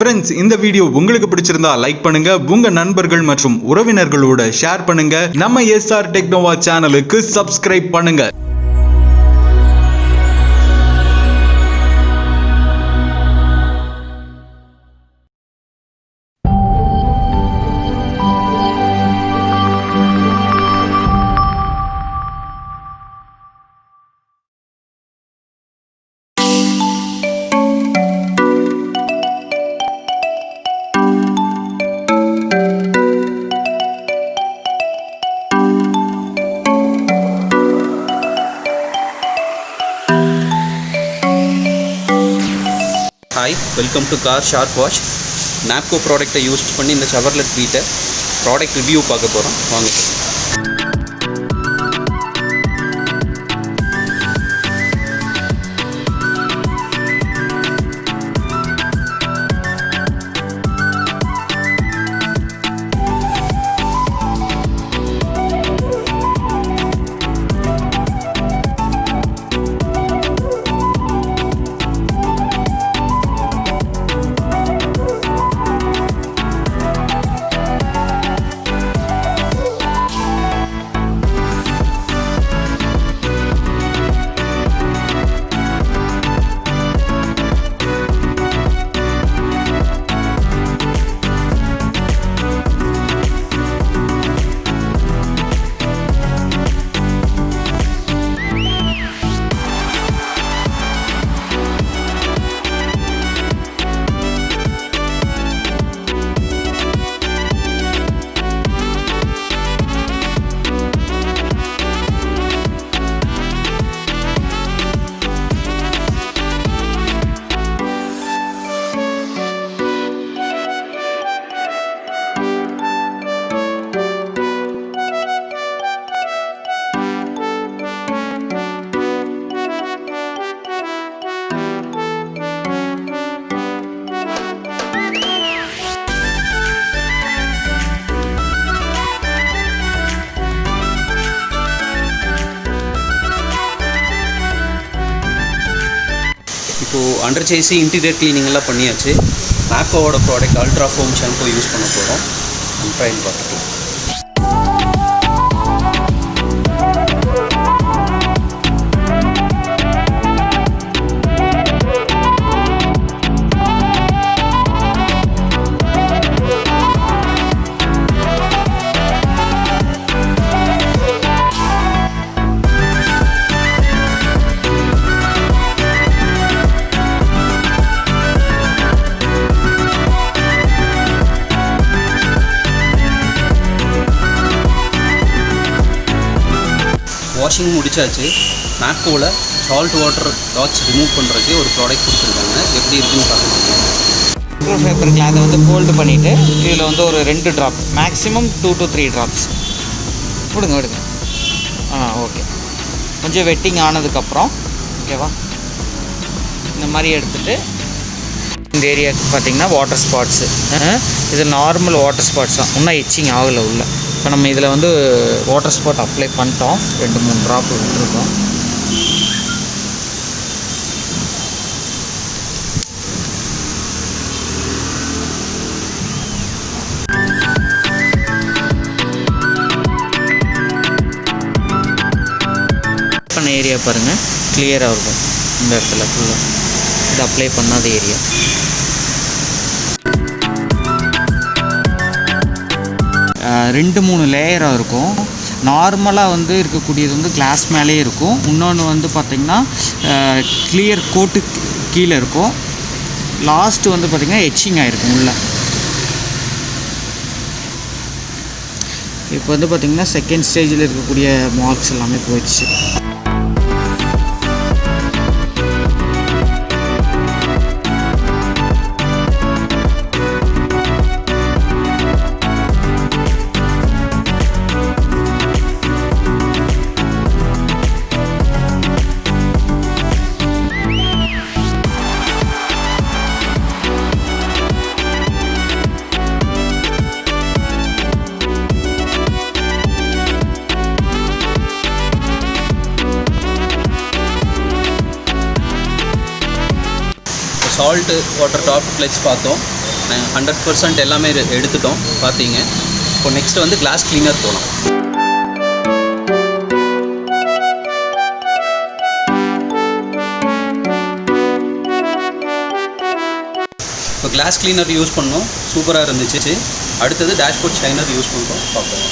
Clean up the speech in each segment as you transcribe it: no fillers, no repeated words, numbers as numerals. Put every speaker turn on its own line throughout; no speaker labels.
Friends, இந்த video உங்களுக்கு பிடிச்சிருந்தா லைக் பண்ணுங்க, உங்க நண்பர்கள் மற்றும் உறவினர்களோட ஷேர் பண்ணுங்க. நம்ம எஸ்ஆர் டெக்னோவா சேனலுக்கு சப்ஸ்கிரைப் பண்ணுங்க.
Hi, welcome to Car Sharp Wash. Napko ப்ராடக்ட்டை யூஸ் பண்ணி இந்த ஷவர்லெட் வீட்டை ப்ராடக்ட் ரிவ்யூ பார்க்க போகிறோம். வாங்க. இப்போது அண்டர் சேசி இன்டீரியர் க்ளீனிங்லாம் பண்ணியாச்சு. நாப்கோவோட product ultra foam shampoo use பண்ண போகிறோம். ட்ரைன் பார்த்துக்கலாம். வாஷிங் முடிச்சாச்சு. நாப்கோவில் சால்ட் வாட்டர் டாட்ஸ் ரிமூவ் பண்ணுறதுக்கு ஒரு ப்ராடக்ட் கொடுத்துருக்காங்க. எப்படி இருக்குன்னு பார்க்கலாம்.
பேப்பர் கிளாத்தை வந்து ஃபோல்டு பண்ணிவிட்டு இதில் வந்து ஒரு 2 ட்ராப், மேக்ஸிமம் 2 to 3 ட்ராப்ஸ் விடுங்க. ஓகே, கொஞ்சம் வெட்டிங் ஆனதுக்கப்புறம் ஓகேவா, இந்த மாதிரி எடுத்துகிட்டு இந்த ஏரியாவுக்கு பார்த்திங்கன்னா வாட்டர் ஸ்பாட்ஸு, இது நார்மல் வாட்டர் ஸ்பாட்ஸ் தான், இன்னும் எச்சிங் ஆகலை உள்ள. இப்போ நம்ம இதில் வந்து வாட்டர் ஸ்பாட் அப்ளை பண்ணிட்டோம், 2-3 ட்ராப் விட்டுருக்கோம். பண்ண ஏரியா பாருங்கள், கிளியராக இருக்கும். இந்த இடத்துல ஃபுல்லாக இது அப்ளை பண்ணாத ஏரியா. ரெண்டு 3 லேயராக இருக்கும். நார்மலாக வந்து இருக்கக்கூடியது வந்து கிளாஸ் மேலே இருக்கும். இன்னொன்று வந்து பார்த்திங்கன்னா கிளியர் கோட்டு கீழே இருக்கும். லாஸ்ட்டு வந்து பார்த்திங்கன்னா எச்சிங் ஆகிருக்கும் உள்ள. இப்போ வந்து பார்த்திங்கன்னா செகண்ட் ஸ்டேஜில் இருக்கக்கூடிய மார்க்ஸ் எல்லாமே போயிடுச்சு.
சால்ட் வாட்டர் டாப் ப்ளஸ் பார்த்தோம். நாங்கள் 100% எல்லாமே எடுத்துட்டோம் பார்த்தீங்க. இப்போ நெக்ஸ்ட் வந்து கிளாஸ் கிளீனர் போகலாம். இப்போ கிளாஸ் கிளீனர் யூஸ் பண்ணோம், சூப்பராக இருந்துச்சு. அடுத்தது டேஷ்போர்ட் ஷைனர் யூஸ் பண்ணுறோம், பார்ப்போம்.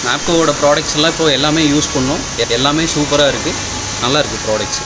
நாப்கோவோட ப்ராடக்ட்ஸ் எல்லாம் இப்போ எல்லாமே யூஸ் பண்ணோம், எல்லாமே சூப்பராக இருக்குது, நல்லா இருக்குது ப்ராடக்ட்ஸ்.